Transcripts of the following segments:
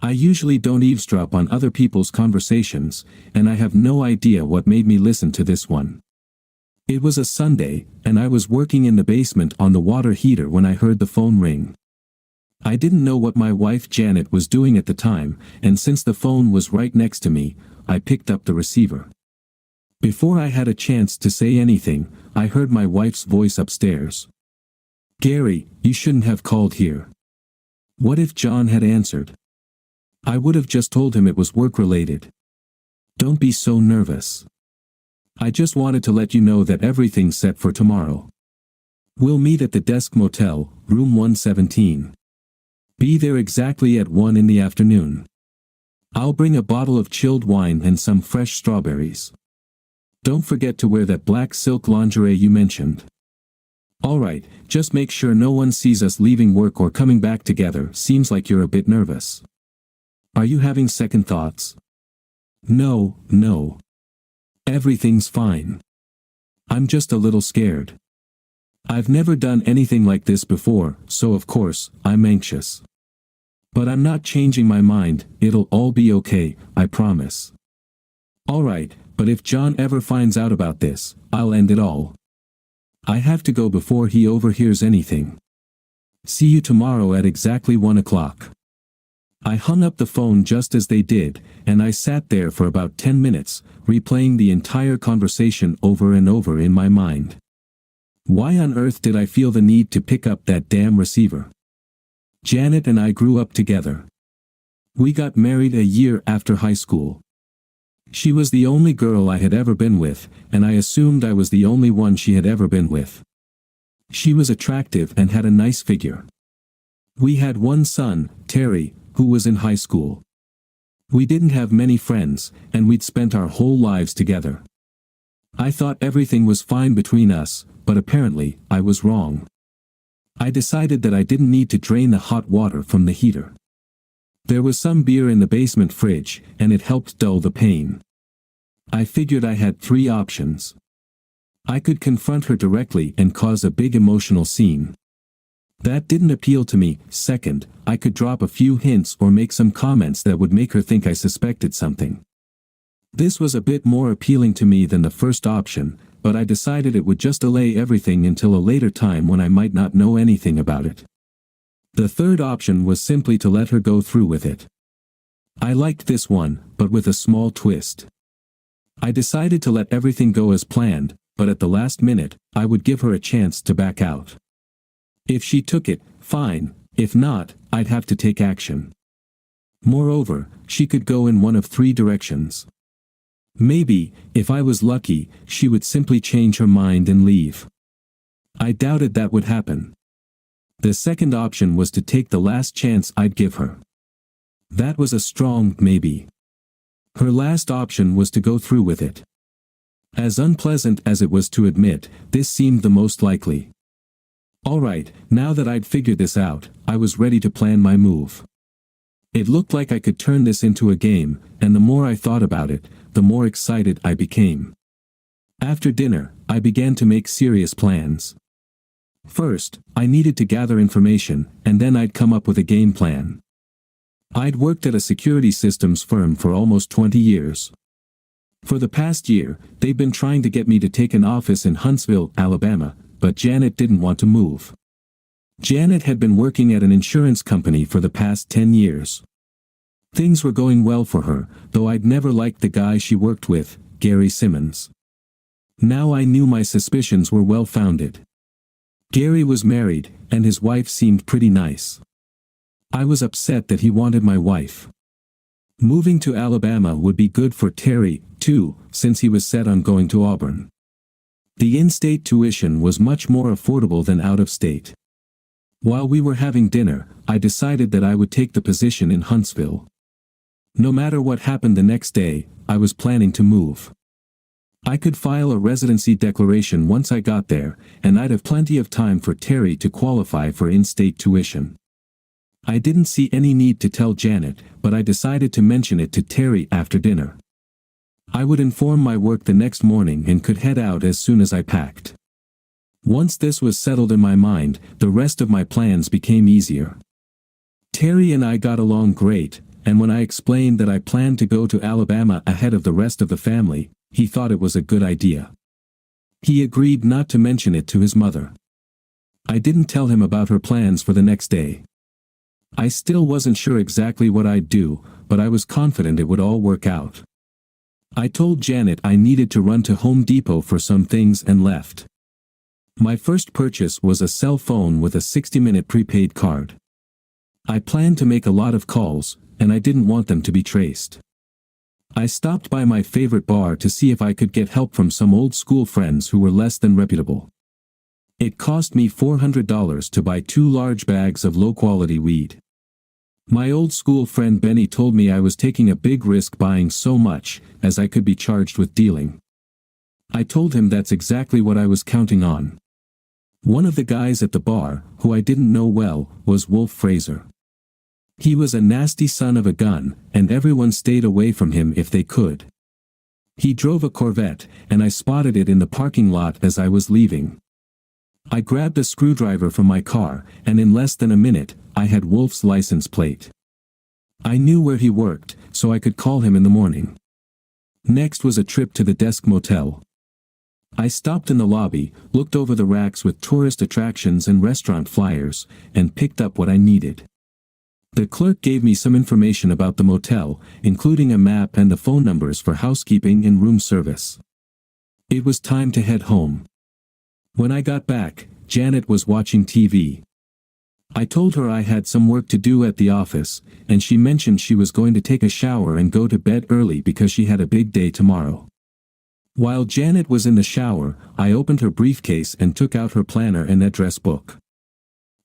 I usually don't eavesdrop on other people's conversations, and I have no idea what made me listen to this one. It was a Sunday, and I was working in the basement on the water heater when I heard the phone ring. I didn't know what my wife Janet was doing at the time, and since the phone was right next to me, I picked up the receiver. Before I had a chance to say anything, I heard my wife's voice upstairs. "Gary, you shouldn't have called here." What if John had answered? I would have just told him it was work-related. "Don't be so nervous. I just wanted to let you know that everything's set for tomorrow. We'll meet at the Desk Motel, room 117. Be there exactly at 1 in the afternoon. I'll bring a bottle of chilled wine and some fresh strawberries. Don't forget to wear that black silk lingerie you mentioned. Alright, just make sure no one sees us leaving work or coming back together. Seems like you're a bit nervous. Are you having second thoughts?" No. Everything's fine. I'm just a little scared. I've never done anything like this before, so of course, I'm anxious. But I'm not changing my mind. It'll all be okay, I promise. Alright, but if John ever finds out about this, I'll end it all. I have to go before he overhears anything. See you tomorrow at exactly 1 o'clock. I hung up the phone just as they did, and I sat there for about 10 minutes, replaying the entire conversation over and over in my mind. Why on earth did I feel the need to pick up that damn receiver? Janet and I grew up together. We got married a year after high school. She was the only girl I had ever been with, and I assumed I was the only one she had ever been with. She was attractive and had a nice figure. We had one son, Terry, who was in high school. We didn't have many friends, and we'd spent our whole lives together. I thought everything was fine between us, but apparently, I was wrong. I decided that I didn't need to drain the hot water from the heater. There was some beer in the basement fridge, and it helped dull the pain. I figured I had 3 options. I could confront her directly and cause a big emotional scene. That didn't appeal to me. Second, I could drop a few hints or make some comments that would make her think I suspected something. This was a bit more appealing to me than the first option, but I decided it would just delay everything until a later time when I might not know anything about it. The third option was simply to let her go through with it. I liked this one, but with a small twist. I decided to let everything go as planned, but at the last minute, I would give her a chance to back out. If she took it, fine. If not, I'd have to take action. Moreover, she could go in one of 3 directions. Maybe, if I was lucky, she would simply change her mind and leave. I doubted that would happen. The second option was to take the last chance I'd give her. That was a strong maybe. Her last option was to go through with it. As unpleasant as it was to admit, this seemed the most likely. Alright, now that I'd figured this out, I was ready to plan my move. It looked like I could turn this into a game, and the more I thought about it, the more excited I became. After dinner, I began to make serious plans. First, I needed to gather information, and then I'd come up with a game plan. I'd worked at a security systems firm for almost 20 years. For the past year, they'd been trying to get me to take an office in Huntsville, Alabama, but Janet didn't want to move. Janet had been working at an insurance company for the past 10 years. Things were going well for her, though I'd never liked the guy she worked with, Gary Simmons. Now I knew my suspicions were well-founded. Gary was married, and his wife seemed pretty nice. I was upset that he wanted my wife. Moving to Alabama would be good for Terry, too, since he was set on going to Auburn. The in-state tuition was much more affordable than out-of-state. While we were having dinner, I decided that I would take the position in Huntsville. No matter what happened the next day, I was planning to move. I could file a residency declaration once I got there, and I'd have plenty of time for Terry to qualify for in-state tuition. I didn't see any need to tell Janet, but I decided to mention it to Terry after dinner. I would inform my work the next morning and could head out as soon as I packed. Once this was settled in my mind, the rest of my plans became easier. Terry and I got along great, and when I explained that I planned to go to Alabama ahead of the rest of the family, he thought it was a good idea. He agreed not to mention it to his mother. I didn't tell him about her plans for the next day. I still wasn't sure exactly what I'd do, but I was confident it would all work out. I told Janet I needed to run to Home Depot for some things and left. My first purchase was a cell phone with a 60-minute prepaid card. I planned to make a lot of calls, and I didn't want them to be traced. I stopped by my favorite bar to see if I could get help from some old school friends who were less than reputable. It cost me $400 to buy 2 large bags of low-quality weed. My old school friend Benny told me I was taking a big risk buying so much, as I could be charged with dealing. I told him that's exactly what I was counting on. One of the guys at the bar, who I didn't know well, was Wolf Fraser. He was a nasty son of a gun, and everyone stayed away from him if they could. He drove a Corvette, and I spotted it in the parking lot as I was leaving. I grabbed a screwdriver from my car, and in less than a minute, I had Wolf's license plate. I knew where he worked, so I could call him in the morning. Next was a trip to the Desk Motel. I stopped in the lobby, looked over the racks with tourist attractions and restaurant flyers, and picked up what I needed. The clerk gave me some information about the motel, including a map and the phone numbers for housekeeping and room service. It was time to head home. When I got back, Janet was watching TV. I told her I had some work to do at the office, and she mentioned she was going to take a shower and go to bed early because she had a big day tomorrow. While Janet was in the shower, I opened her briefcase and took out her planner and address book.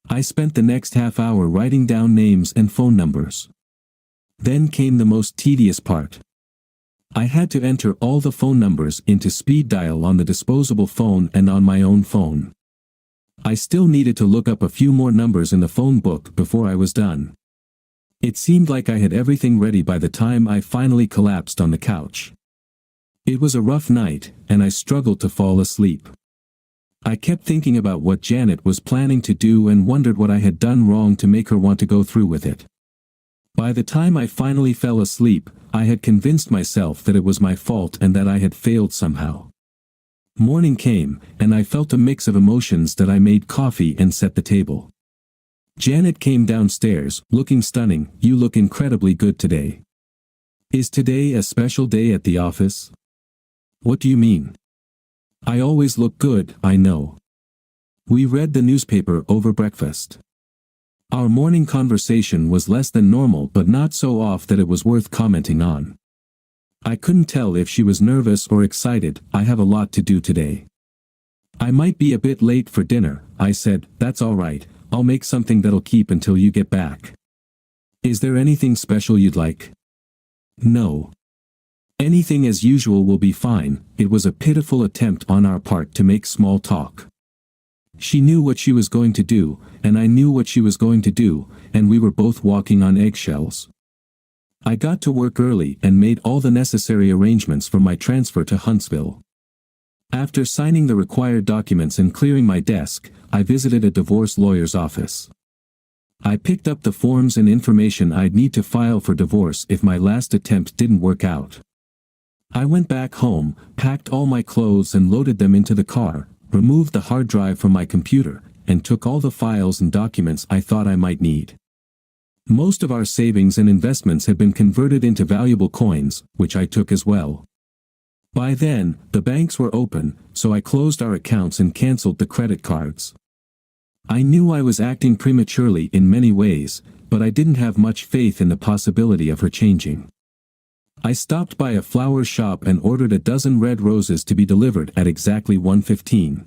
I spent the next half hour writing down names and phone numbers. Then came the most tedious part. I had to enter all the phone numbers into speed dial on the disposable phone and on my own phone. I still needed to look up a few more numbers in the phone book before I was done. It seemed like I had everything ready by the time I finally collapsed on the couch. It was a rough night, and I struggled to fall asleep. I kept thinking about what Janet was planning to do and wondered what I had done wrong to make her want to go through with it. By the time I finally fell asleep, I had convinced myself that it was my fault and that I had failed somehow. Morning came, and I felt a mix of emotions that I made coffee and set the table. Janet came downstairs, looking stunning. "You look incredibly good today. Is today a special day at the office?" "What do you mean?" "I always look good, I know." We read the newspaper over breakfast. Our morning conversation was less than normal but not so off that it was worth commenting on. I couldn't tell if she was nervous or excited. "I have a lot to do today. I might be a bit late for dinner," I said. "That's all right, I'll make something that'll keep until you get back." "Is there anything special you'd like?" "No. Anything as usual will be fine." It was a pitiful attempt on our part to make small talk. She knew what she was going to do, and I knew what she was going to do, and we were both walking on eggshells. I got to work early and made all the necessary arrangements for my transfer to Huntsville. After signing the required documents and clearing my desk, I visited a divorce lawyer's office. I picked up the forms and information I'd need to file for divorce if my last attempt didn't work out. I went back home, packed all my clothes and loaded them into the car, removed the hard drive from my computer, and took all the files and documents I thought I might need. Most of our savings and investments had been converted into valuable coins, which I took as well. By then, the banks were open, so I closed our accounts and canceled the credit cards. I knew I was acting prematurely in many ways, but I didn't have much faith in the possibility of her changing. I stopped by a flower shop and ordered a dozen red roses to be delivered at exactly 1:15.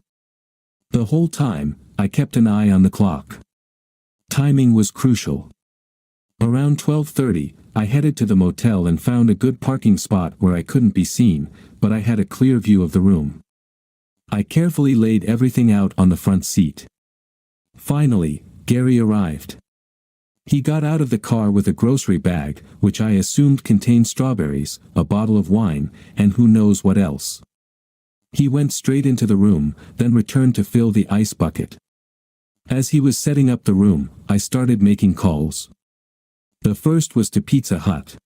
The whole time, I kept an eye on the clock. Timing was crucial. Around 12:30, I headed to the motel and found a good parking spot where I couldn't be seen, but I had a clear view of the room. I carefully laid everything out on the front seat. Finally, Gary arrived. He got out of the car with a grocery bag, which I assumed contained strawberries, a bottle of wine, and who knows what else. He went straight into the room, then returned to fill the ice bucket. As he was setting up the room, I started making calls. The first was to Pizza Hut.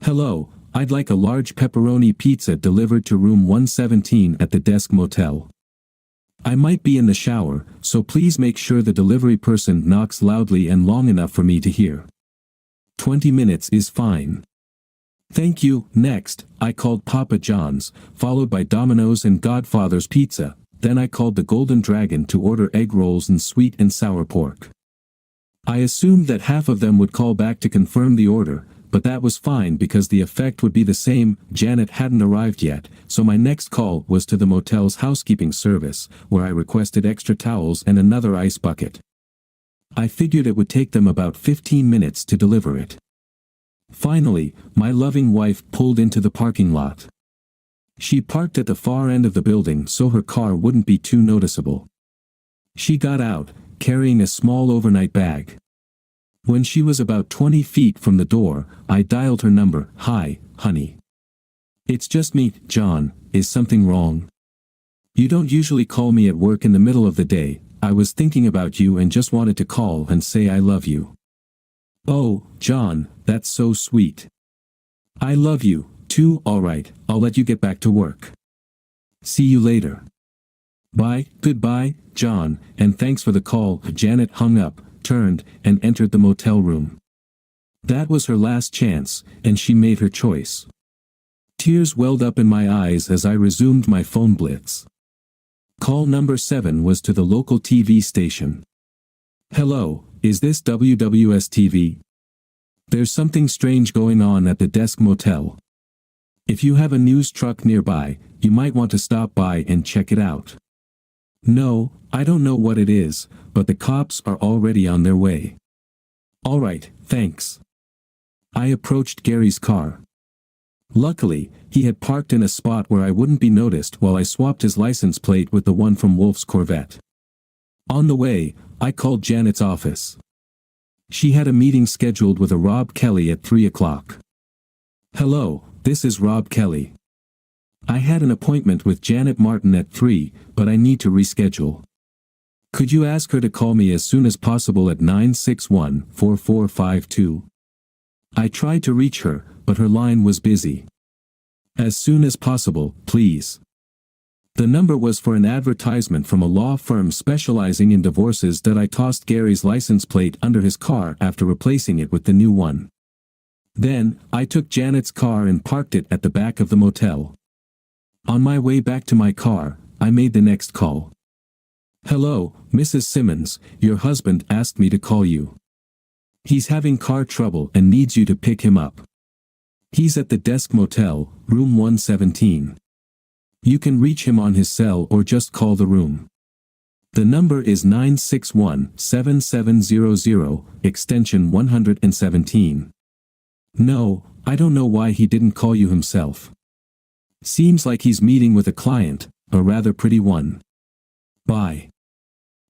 Hello, I'd like a large pepperoni pizza delivered to room 117 at the Desk Motel. I might be in the shower, so please make sure the delivery person knocks loudly and long enough for me to hear. 20 minutes is fine. Thank you. Next, I called Papa John's, followed by Domino's and Godfather's Pizza. Then I called the Golden Dragon to order egg rolls and sweet and sour pork. I assumed that half of them would call back to confirm the order, but that was fine because the effect would be the same. Janet hadn't arrived yet, so my next call was to the motel's housekeeping service, where I requested extra towels and another ice bucket. I figured it would take them about 15 minutes to deliver it. Finally, my loving wife pulled into the parking lot. She parked at the far end of the building so her car wouldn't be too noticeable. She got out, carrying a small overnight bag. When she was about 20 feet from the door, I dialed her number. Hi, honey. It's just me, John. Is something wrong? You don't usually call me at work in the middle of the day. I was thinking about you and just wanted to call and say I love you. Oh, John, that's so sweet. I love you, too. Alright, I'll let you get back to work. See you later. Bye. Goodbye, John, and thanks for the call. Janet hung up, turned, and entered the motel room. That was her last chance, and she made her choice. Tears welled up in my eyes as I resumed my phone blitz. Call number 7 was to the local TV station. Hello, is this WWS TV? There's something strange going on at the Desk Motel. If you have a news truck nearby, you might want to stop by and check it out. No, I don't know what it is, but the cops are already on their way. Alright, thanks. I approached Gary's car. Luckily, he had parked in a spot where I wouldn't be noticed while I swapped his license plate with the one from Wolf's Corvette. On the way, I called Janet's office. She had a meeting scheduled with a Rob Kelly at 3 o'clock. Hello, this is Rob Kelly. I had an appointment with Janet Martin at 3, but I need to reschedule. Could you ask her to call me as soon as possible at 961-4452? I tried to reach her, but her line was busy. As soon as possible, please. The number was for an advertisement from a law firm specializing in divorces that I tossed Gary's license plate under his car after replacing it with the new one. Then, I took Janet's car and parked it at the back of the motel. On my way back to my car, I made the next call. Hello, Mrs. Simmons, your husband asked me to call you. He's having car trouble and needs you to pick him up. He's at the Desk Motel, room 117. You can reach him on his cell or just call the room. The number is 961-7700, extension 117. No, I don't know why he didn't call you himself. Seems like he's meeting with a client, a rather pretty one. Bye.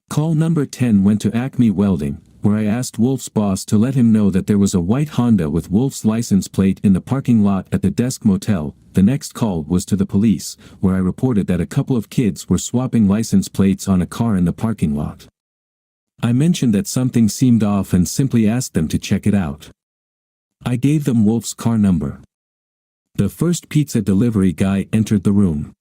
Call number 10 went to Acme Welding, where I asked Wolf's boss to let him know that there was a white Honda with Wolf's license plate in the parking lot at the Desk Motel. The next call was to the police, where I reported that a couple of kids were swapping license plates on a car in the parking lot. I mentioned that something seemed off and simply asked them to check it out. I gave them Wolf's car number. The first pizza delivery guy entered the room.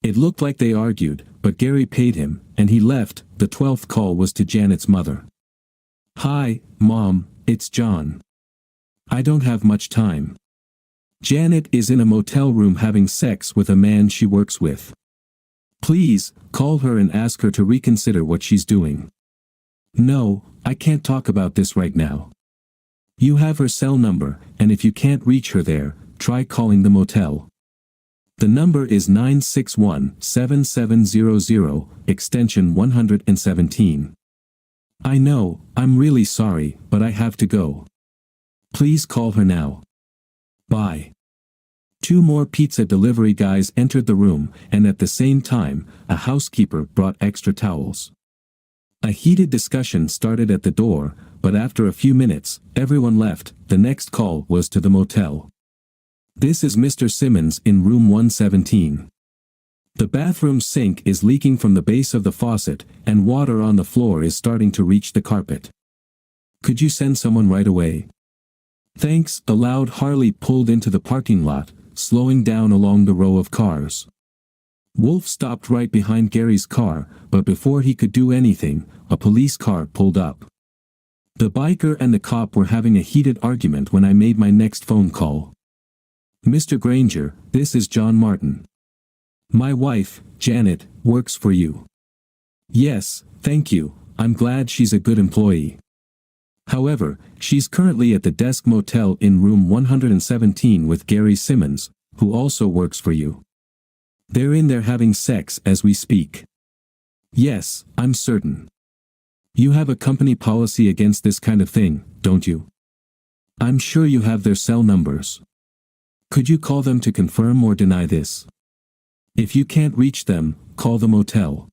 It looked like they argued, but Gary paid him, and he left. The 12th call was to Janet's mother. Hi, Mom, it's John. I don't have much time. Janet is in a motel room having sex with a man she works with. Please, call her and ask her to reconsider what she's doing. No, I can't talk about this right now. You have her cell number, and if you can't reach her there, try calling the motel. The number is 961-7700, extension 117. I know, I'm really sorry, but I have to go. Please call her now. Bye. 2 more pizza delivery guys entered the room, and at the same time, a housekeeper brought extra towels. A heated discussion started at the door, but after a few minutes, everyone left. The next call was to the motel. This is Mr. Simmons in room 117. The bathroom sink is leaking from the base of the faucet, and water on the floor is starting to reach the carpet. Could you send someone right away? Thanks. A loud Harley pulled into the parking lot, slowing down along the row of cars. Wolf stopped right behind Gary's car, but before he could do anything, a police car pulled up. The biker and the cop were having a heated argument when I made my next phone call. "Mr. Granger, this is John Martin. My wife, Janet, works for you." "Yes, thank you, I'm glad she's a good employee. However, she's currently at the Desk Motel in room 117 with Gary Simmons, who also works for you. They're in there having sex as we speak." "Yes, I'm certain. You have a company policy against this kind of thing, don't you? I'm sure you have their cell numbers. Could you call them to confirm or deny this? If you can't reach them, call the motel.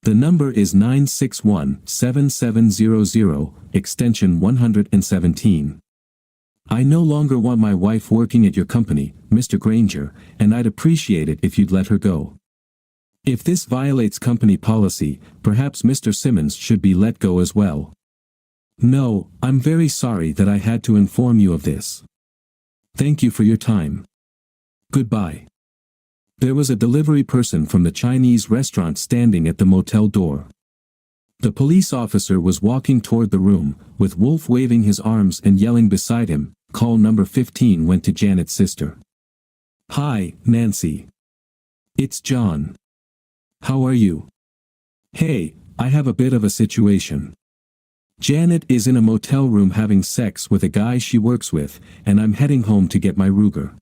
The number is 961-7700, extension 117. I no longer want my wife working at your company, Mr. Granger, and I'd appreciate it if you'd let her go. If this violates company policy, perhaps Mr. Simmons should be let go as well. No, I'm very sorry that I had to inform you of this. Thank you for your time. Goodbye." There was a delivery person from the Chinese restaurant standing at the motel door. The police officer was walking toward the room, with Wolf waving his arms and yelling beside him. Call number 15 went to Janet's sister. "Hi, Nancy. It's John. How are you? Hey, I have a bit of a situation. Janet is in a motel room having sex with a guy she works with, and I'm heading home to get my Ruger.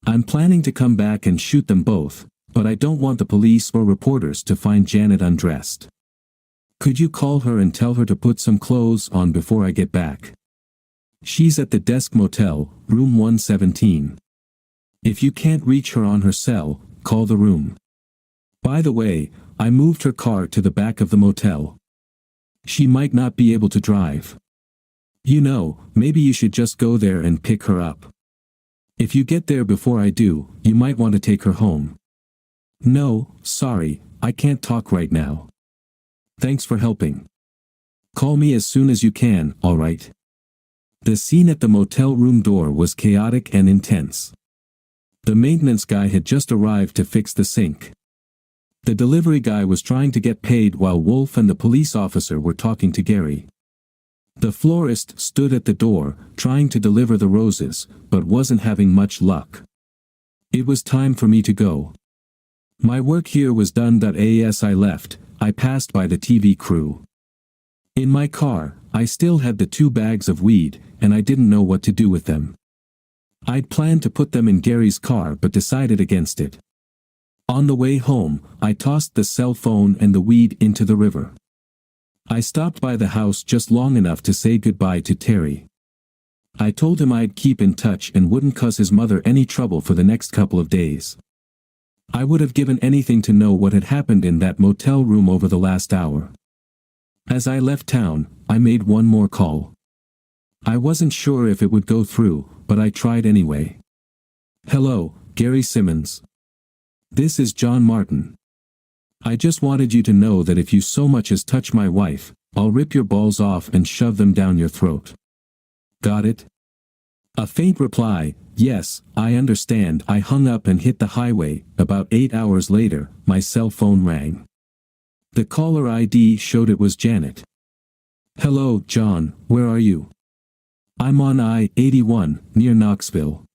I'm planning to come back and shoot them both, but I don't want the police or reporters to find Janet undressed. Could you call her and tell her to put some clothes on before I get back? She's at the Desk Motel, room 117. If you can't reach her on her cell, call the room. By the way, I moved her car to the back of the motel. She might not be able to drive. You know, maybe you should just go there and pick her up. If you get there before I do, you might want to take her home." "No, sorry, I can't talk right now. Thanks for helping. Call me as soon as you can, alright?" The scene at the motel room door was chaotic and intense. The maintenance guy had just arrived to fix the sink. The delivery guy was trying to get paid while Wolf and the police officer were talking to Gary. The florist stood at the door, trying to deliver the roses, but wasn't having much luck. It was time for me to go. My work here was done. As I left, I passed by the TV crew. In my car, I still had the 2 bags of weed, and I didn't know what to do with them. I'd planned to put them in Gary's car but decided against it. On the way home, I tossed the cell phone and the weed into the river. I stopped by the house just long enough to say goodbye to Terry. I told him I'd keep in touch and wouldn't cause his mother any trouble for the next couple of days. I would have given anything to know what had happened in that motel room over the last hour. As I left town, I made one more call. I wasn't sure if it would go through, but I tried anyway. "Hello, Gary Simmons. This is John Martin. I just wanted you to know that if you so much as touch my wife, I'll rip your balls off and shove them down your throat. Got it?" A faint reply, "Yes, I understand." I hung up and hit the highway. About 8 hours later, my cell phone rang. The caller ID showed it was Janet. "Hello, John, where are you?" "I'm on I-81, near Knoxville."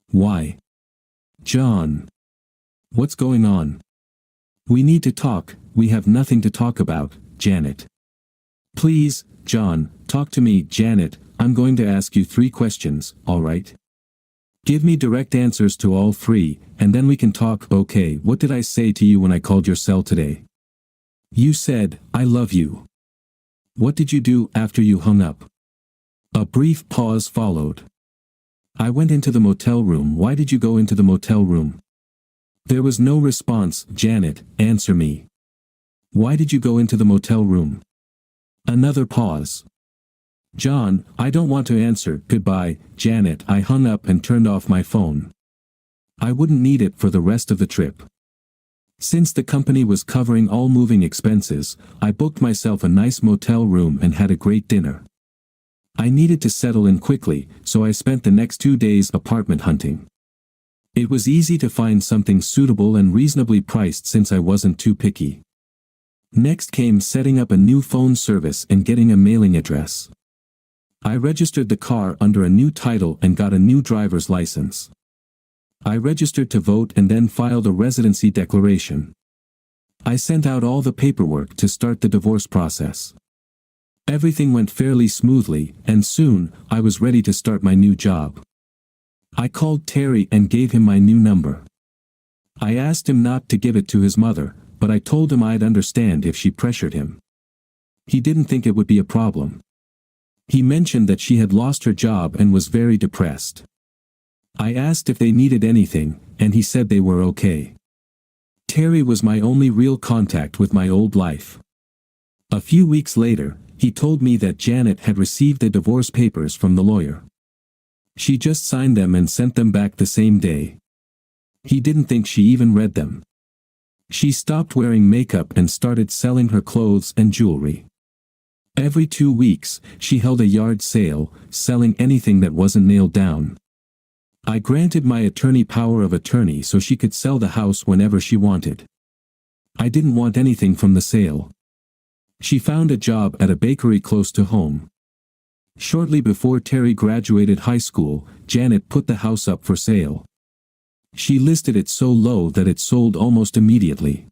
"Why?" "John. What's going on?" "We need to talk. We have nothing to talk about, Janet." "Please, John, talk to me." "Janet, I'm going to ask you 3 questions, alright? Give me direct answers to all 3, and then we can talk." "Okay, what did I say to you when I called your cell today?" "You said, 'I love you.' What did you do after you hung up?" A brief pause followed. "I went into the motel room." "Why did you go into the motel room?" There was no response. "Janet, answer me. Why did you go into the motel room?" Another pause. "John, I don't want to answer." "Goodbye, Janet." I hung up and turned off my phone. I wouldn't need it for the rest of the trip. Since the company was covering all moving expenses, I booked myself a nice motel room and had a great dinner. I needed to settle in quickly, so I spent the next 2 days apartment hunting. It was easy to find something suitable and reasonably priced since I wasn't too picky. Next came setting up a new phone service and getting a mailing address. I registered the car under a new title and got a new driver's license. I registered to vote and then filed a residency declaration. I sent out all the paperwork to start the divorce process. Everything went fairly smoothly, and soon, I was ready to start my new job. I called Terry and gave him my new number. I asked him not to give it to his mother, but I told him I'd understand if she pressured him. He didn't think it would be a problem. He mentioned that she had lost her job and was very depressed. I asked if they needed anything, and he said they were okay. Terry was my only real contact with my old life. A few weeks later, he told me that Janet had received the divorce papers from the lawyer. She just signed them and sent them back the same day. He didn't think she even read them. She stopped wearing makeup and started selling her clothes and jewelry. Every 2 weeks, she held a yard sale, selling anything that wasn't nailed down. I granted my attorney power of attorney so she could sell the house whenever she wanted. I didn't want anything from the sale. She found a job at a bakery close to home. Shortly before Terry graduated high school, Janet put the house up for sale. She listed it so low that it sold almost immediately.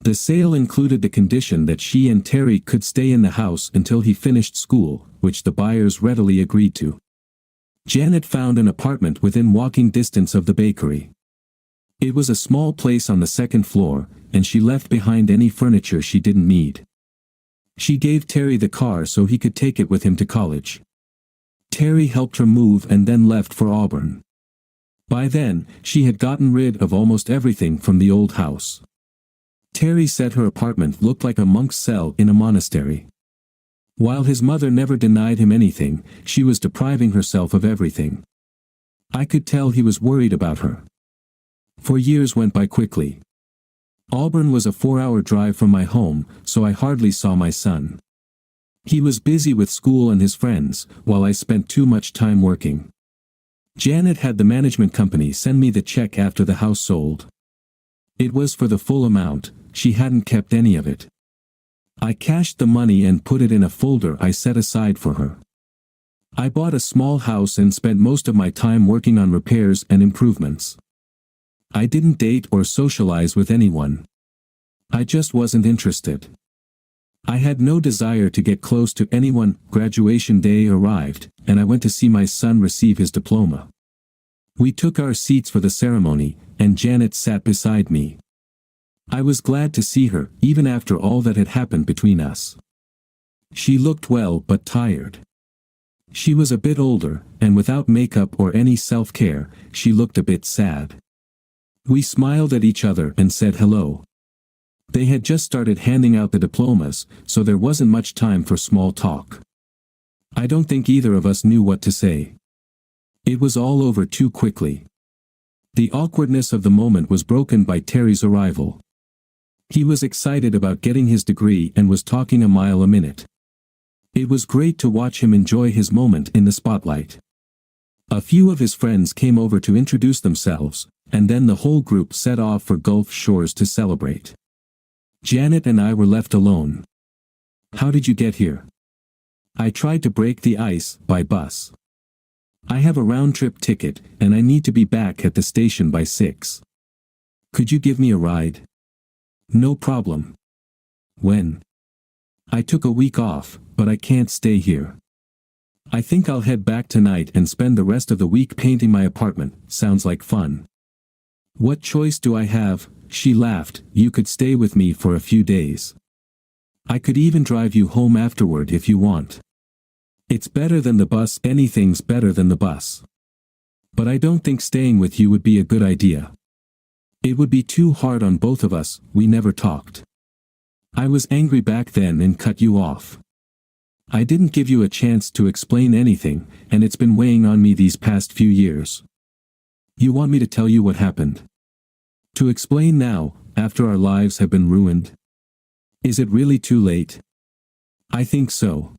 The sale included the condition that she and Terry could stay in the house until he finished school, which the buyers readily agreed to. Janet found an apartment within walking distance of the bakery. It was a small place on the second floor, and she left behind any furniture she didn't need. She gave Terry the car so he could take it with him to college. Terry helped her move and then left for Auburn. By then, she had gotten rid of almost everything from the old house. Terry said her apartment looked like a monk's cell in a monastery. While his mother never denied him anything, she was depriving herself of everything. I could tell he was worried about her. 4 years went by quickly. Auburn was a 4-hour drive from my home, so I hardly saw my son. He was busy with school and his friends, while I spent too much time working. Janet had the management company send me the check after the house sold. It was for the full amount, she hadn't kept any of it. I cashed the money and put it in a folder I set aside for her. I bought a small house and spent most of my time working on repairs and improvements. I didn't date or socialize with anyone. I just wasn't interested. I had no desire to get close to anyone. Graduation day arrived, and I went to see my son receive his diploma. We took our seats for the ceremony, and Janet sat beside me. I was glad to see her, even after all that had happened between us. She looked well but tired. She was a bit older, and without makeup or any self-care, she looked a bit sad. We smiled at each other and said hello. They had just started handing out the diplomas, so there wasn't much time for small talk. I don't think either of us knew what to say. It was all over too quickly. The awkwardness of the moment was broken by Terry's arrival. He was excited about getting his degree and was talking a mile a minute. It was great to watch him enjoy his moment in the spotlight. A few of his friends came over to introduce themselves, and then the whole group set off for Gulf Shores to celebrate. Janet and I were left alone. How did you get here? I tried to break the ice by bus. I have a round-trip ticket, and I need to be back at the station by 6. Could you give me a ride? No problem. When? I took a week off, but I can't stay here. I think I'll head back tonight and spend the rest of the week painting my apartment. Sounds like fun. What choice do I have? She laughed. You could stay with me for a few days. I could even drive you home afterward if you want. It's better than the bus. Anything's better than the bus. But I don't think staying with you would be a good idea. It would be too hard on both of us. We never talked. I was angry back then and cut you off. I didn't give you a chance to explain anything, and it's been weighing on me these past few years. You want me to tell you what happened? To explain now, after our lives have been ruined? Is it really too late? I think so.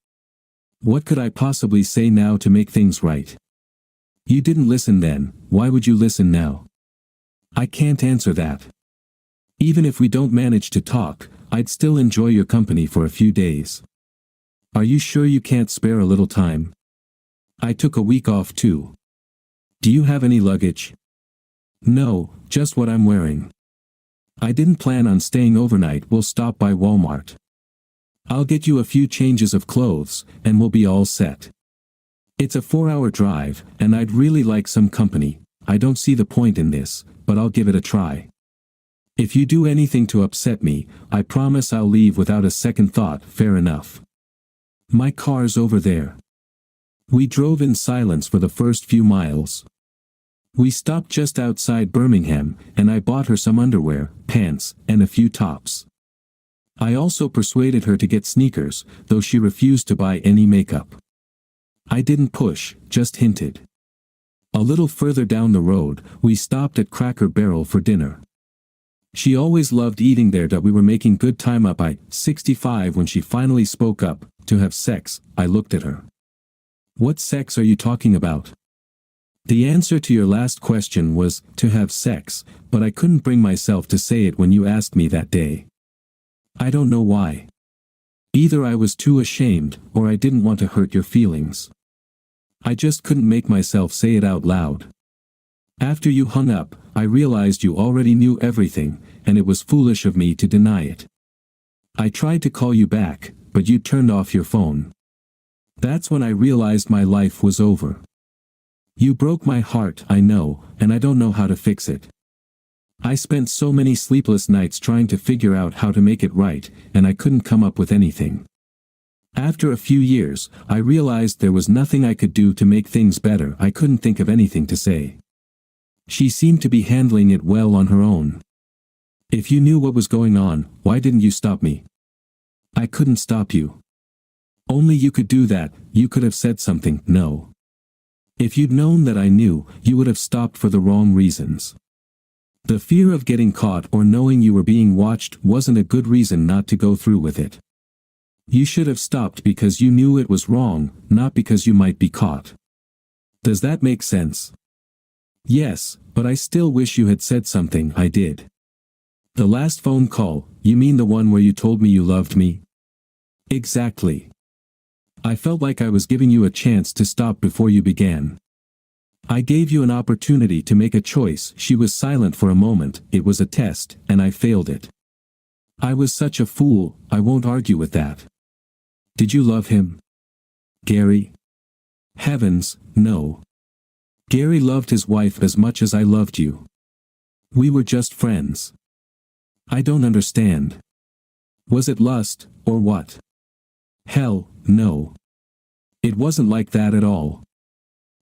What could I possibly say now to make things right? You didn't listen then, why would you listen now? I can't answer that. Even if we don't manage to talk, I'd still enjoy your company for a few days. Are you sure you can't spare a little time? I took a week off too. Do you have any luggage? No, just what I'm wearing. I didn't plan on staying overnight. We'll stop by Walmart. I'll get you a few changes of clothes, and we'll be all set. It's a 4-hour drive, and I'd really like some company. I don't see the point in this, but I'll give it a try. If you do anything to upset me, I promise I'll leave without a second thought. Fair enough. My car's over there. We drove in silence for the first few miles. We stopped just outside Birmingham, and I bought her some underwear, pants, and a few tops. I also persuaded her to get sneakers, though she refused to buy any makeup. I didn't push, just hinted. A little further down the road, we stopped at Cracker Barrel for dinner. She always loved eating there. We were making good time up by 65 when she finally spoke up. To have sex. I looked at her. What sex are you talking about? The answer to your last question was, to have sex, but I couldn't bring myself to say it when you asked me that day. I don't know why. Either I was too ashamed, or I didn't want to hurt your feelings. I just couldn't make myself say it out loud. After you hung up, I realized you already knew everything, and it was foolish of me to deny it. I tried to call you back, but you turned off your phone. That's when I realized my life was over. You broke my heart, I know, and I don't know how to fix it. I spent so many sleepless nights trying to figure out how to make it right, and I couldn't come up with anything. After a few years, I realized there was nothing I could do to make things better. I couldn't think of anything to say. She seemed to be handling it well on her own. If you knew what was going on, why didn't you stop me? I couldn't stop you. Only you could do that. You could have said something. No. If you'd known that I knew, you would have stopped for the wrong reasons. The fear of getting caught or knowing you were being watched wasn't a good reason not to go through with it. You should have stopped because you knew it was wrong, not because you might be caught. Does that make sense? Yes, but I still wish you had said something. I did. The last phone call, you mean the one where you told me you loved me? Exactly. I felt like I was giving you a chance to stop before you began. I gave you an opportunity to make a choice. She was silent for a moment. It was a test, and I failed it. I was such a fool. I won't argue with that. Did you love him? Gary? Heavens, no. Gary loved his wife as much as I loved you. We were just friends. I don't understand. Was it lust, or what? Hell, no. It wasn't like that at all.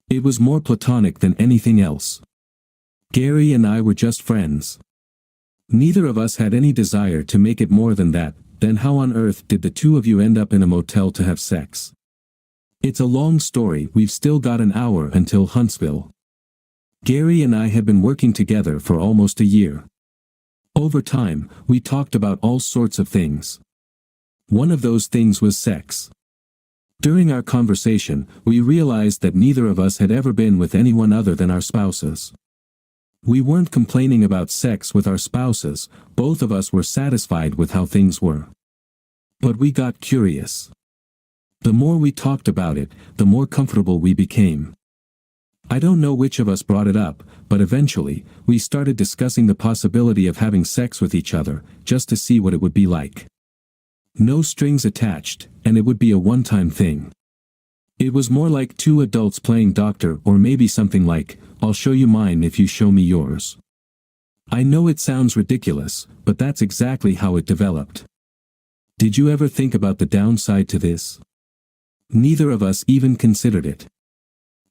It was more platonic than anything else. Gary and I were just friends. Neither of us had any desire to make it more than that. Then how on earth did the two of you end up in a motel to have sex? It's a long story. We've still got an hour until Huntsville. Gary and I had been working together for almost a year. Over time, we talked about all sorts of things. One of those things was sex. During our conversation, we realized that neither of us had ever been with anyone other than our spouses. We weren't complaining about sex with our spouses. Both of us were satisfied with how things were. But we got curious. The more we talked about it, the more comfortable we became. I don't know which of us brought it up, but eventually, we started discussing the possibility of having sex with each other, just to see what it would be like. No strings attached, and it would be a one-time thing. It was more like two adults playing doctor, or maybe something like, I'll show you mine if you show me yours. I know it sounds ridiculous, but that's exactly how it developed. Did you ever think about the downside to this? Neither of us even considered it.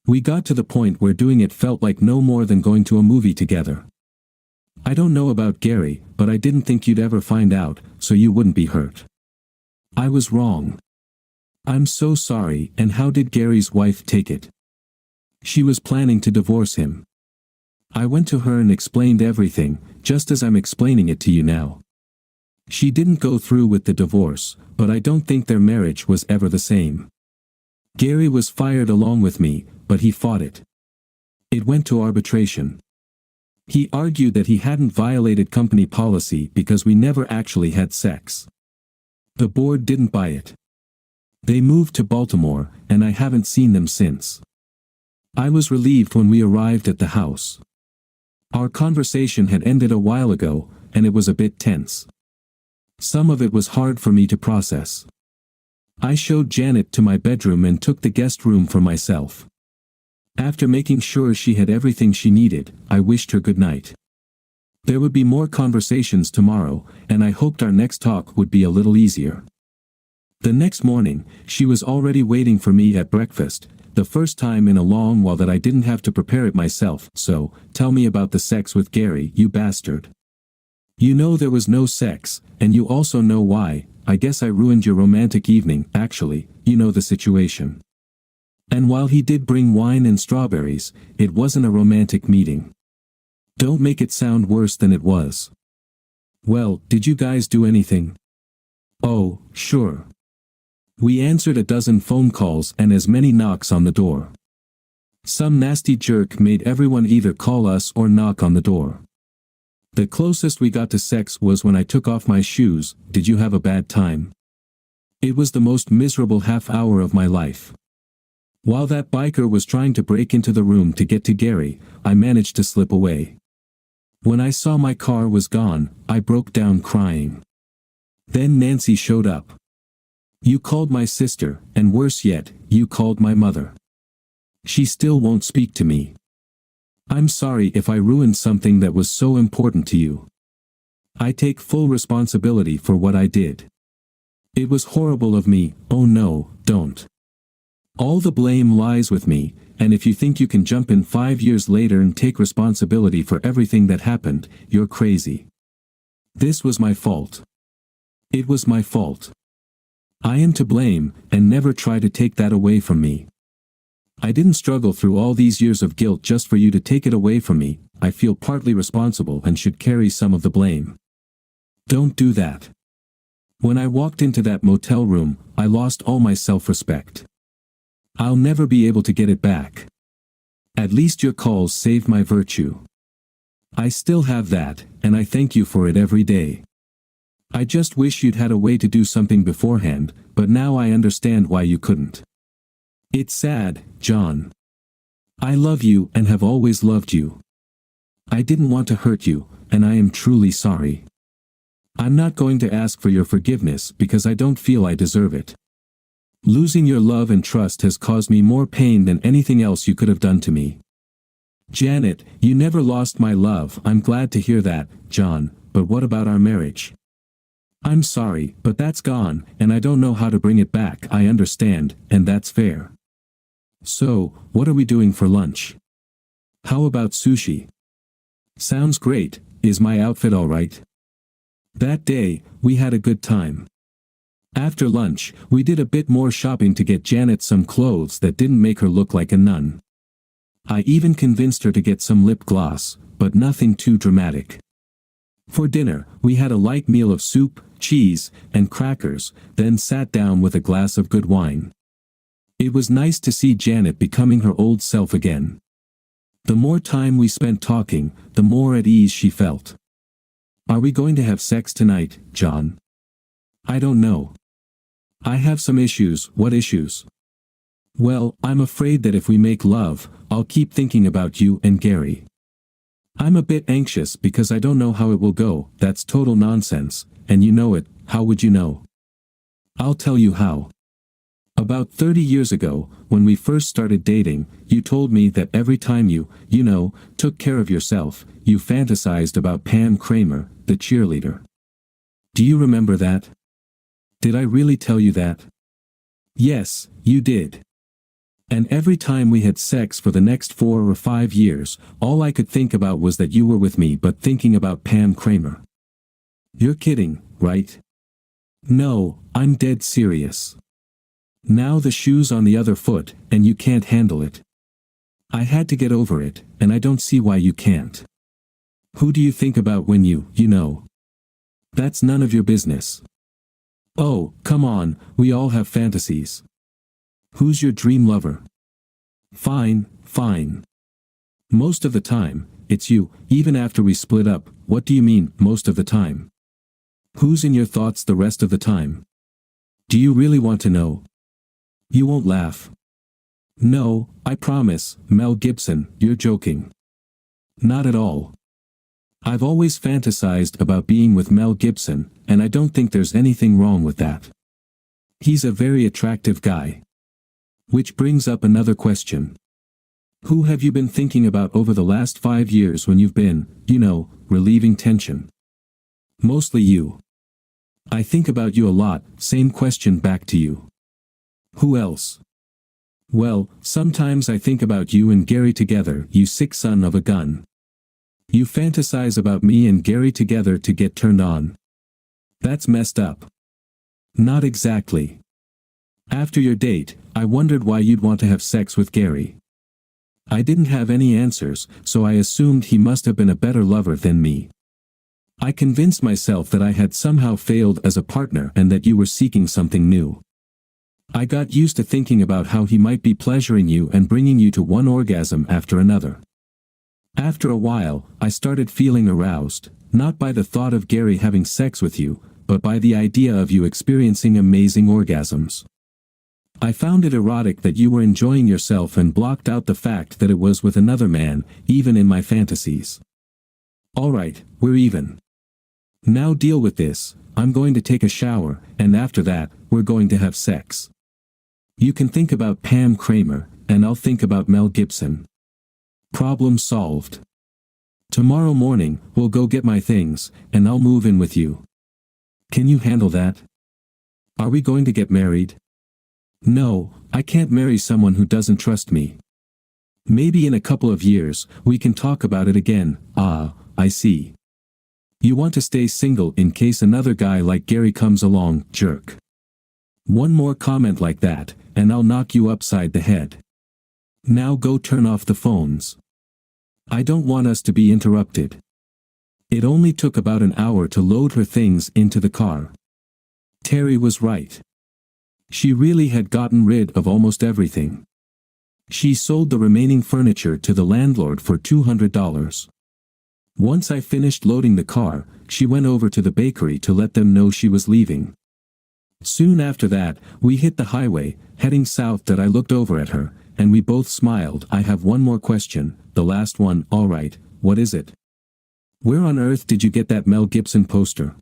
We got to the point where doing it felt like no more than going to a movie together. I don't know about Gary, but I didn't think you'd ever find out, so you wouldn't be hurt. I was wrong. I'm so sorry. And how did Gary's wife take it? She was planning to divorce him. I went to her and explained everything, just as I'm explaining it to you now. She didn't go through with the divorce, but I don't think their marriage was ever the same. Gary was fired along with me, but he fought it. It went to arbitration. He argued that he hadn't violated company policy because we never actually had sex. The board didn't buy it. They moved to Baltimore, and I haven't seen them since. I was relieved when we arrived at the house. Our conversation had ended a while ago, and it was a bit tense. Some of it was hard for me to process. I showed Janet to my bedroom and took the guest room for myself. After making sure she had everything she needed, I wished her good night. There would be more conversations tomorrow, and I hoped our next talk would be a little easier. The next morning, she was already waiting for me at breakfast, the first time in a long while that I didn't have to prepare it myself. So, tell me about the sex with Gary, you bastard. You know there was no sex, and you also know why. I guess I ruined your romantic evening. Actually, you know the situation. And while he did bring wine and strawberries, it wasn't a romantic meeting. Don't make it sound worse than it was. Well, did you guys do anything? Oh, sure. We answered a dozen phone calls and as many knocks on the door. Some nasty jerk made everyone either call us or knock on the door. The closest we got to sex was when I took off my shoes. Did you have a bad time? It was the most miserable half hour of my life. While that biker was trying to break into the room to get to Gary, I managed to slip away. When I saw my car was gone, I broke down crying. Then Nancy showed up. You called my sister, and worse yet, you called my mother. She still won't speak to me. I'm sorry if I ruined something that was so important to you. I take full responsibility for what I did. It was horrible of me. Oh no, don't. All the blame lies with me, and if you think you can jump in 5 years later and take responsibility for everything that happened, you're crazy. This was my fault. It was my fault. I am to blame, and never try to take that away from me. I didn't struggle through all these years of guilt just for you to take it away from me. I feel partly responsible and should carry some of the blame. Don't do that. When I walked into that motel room, I lost all my self-respect. I'll never be able to get it back. At least your calls saved my virtue. I still have that, and I thank you for it every day. I just wish you'd had a way to do something beforehand, but now I understand why you couldn't. It's sad, John. I love you and have always loved you. I didn't want to hurt you, and I am truly sorry. I'm not going to ask for your forgiveness because I don't feel I deserve it. Losing your love and trust has caused me more pain than anything else you could have done to me. Janet, you never lost my love. I'm glad to hear that, John, but what about our marriage? I'm sorry, but that's gone, and I don't know how to bring it back. I understand, and that's fair. So, what are we doing for lunch? How about sushi? Sounds great. Is my outfit all right? That day, we had a good time. After lunch, we did a bit more shopping to get Janet some clothes that didn't make her look like a nun. I even convinced her to get some lip gloss, but nothing too dramatic. For dinner, we had a light meal of soup, cheese, and crackers, then sat down with a glass of good wine. It was nice to see Janet becoming her old self again. The more time we spent talking, the more at ease she felt. Are we going to have sex tonight, John? I don't know. I have some issues. What issues? Well, I'm afraid that if we make love, I'll keep thinking about you and Gary. I'm a bit anxious because I don't know how it will go. That's total nonsense, and you know it. How would you know? I'll tell you how. About 30 years ago, when we first started dating, you told me that every time you took care of yourself, you fantasized about Pam Kramer, the cheerleader. Do you remember that? Did I really tell you that? Yes, you did. And every time we had sex for the next 4 or 5 years, all I could think about was that you were with me but thinking about Pam Kramer. You're kidding, right? No, I'm dead serious. Now the shoe's on the other foot, and you can't handle it. I had to get over it, and I don't see why you can't. Who do you think about when you know? That's none of your business. Oh, come on, we all have fantasies. Who's your dream lover? Fine, fine. Most of the time, it's you, even after we split up. What do you mean, most of the time? Who's in your thoughts the rest of the time? Do you really want to know? You won't laugh. No, I promise, Mel Gibson, you're joking. Not at all. I've always fantasized about being with Mel Gibson, and I don't think there's anything wrong with that. He's a very attractive guy. Which brings up another question. Who have you been thinking about over the last 5 years when you've been, relieving tension? Mostly you. I think about you a lot. Same question back to you. Who else? Well, sometimes I think about you and Gary together, you sick son of a gun. You fantasize about me and Gary together to get turned on. That's messed up. Not exactly. After your date, I wondered why you'd want to have sex with Gary. I didn't have any answers, so I assumed he must have been a better lover than me. I convinced myself that I had somehow failed as a partner and that you were seeking something new. I got used to thinking about how he might be pleasuring you and bringing you to one orgasm after another. After a while, I started feeling aroused, not by the thought of Gary having sex with you, but by the idea of you experiencing amazing orgasms. I found it erotic that you were enjoying yourself and blocked out the fact that it was with another man, even in my fantasies. Alright, we're even. Now deal with this. I'm going to take a shower, and after that, we're going to have sex. You can think about Pam Kramer, and I'll think about Mel Gibson. Problem solved. Tomorrow morning, we'll go get my things, and I'll move in with you. Can you handle that? Are we going to get married? No, I can't marry someone who doesn't trust me. Maybe in a couple of years, we can talk about it again. Ah, I see. You want to stay single in case another guy like Gary comes along, jerk. One more comment like that, and I'll knock you upside the head. Now go turn off the phones. I don't want us to be interrupted. It only took about an hour to load her things into the car. Terry was right. She really had gotten rid of almost everything. She sold the remaining furniture to the landlord for $200. Once I finished loading the car, she went over to the bakery to let them know she was leaving. Soon after that, we hit the highway, heading south. That I looked over at her, and we both smiled. I have one more question, the last one. Alright, what is it? Where on earth did you get that Mel Gibson poster?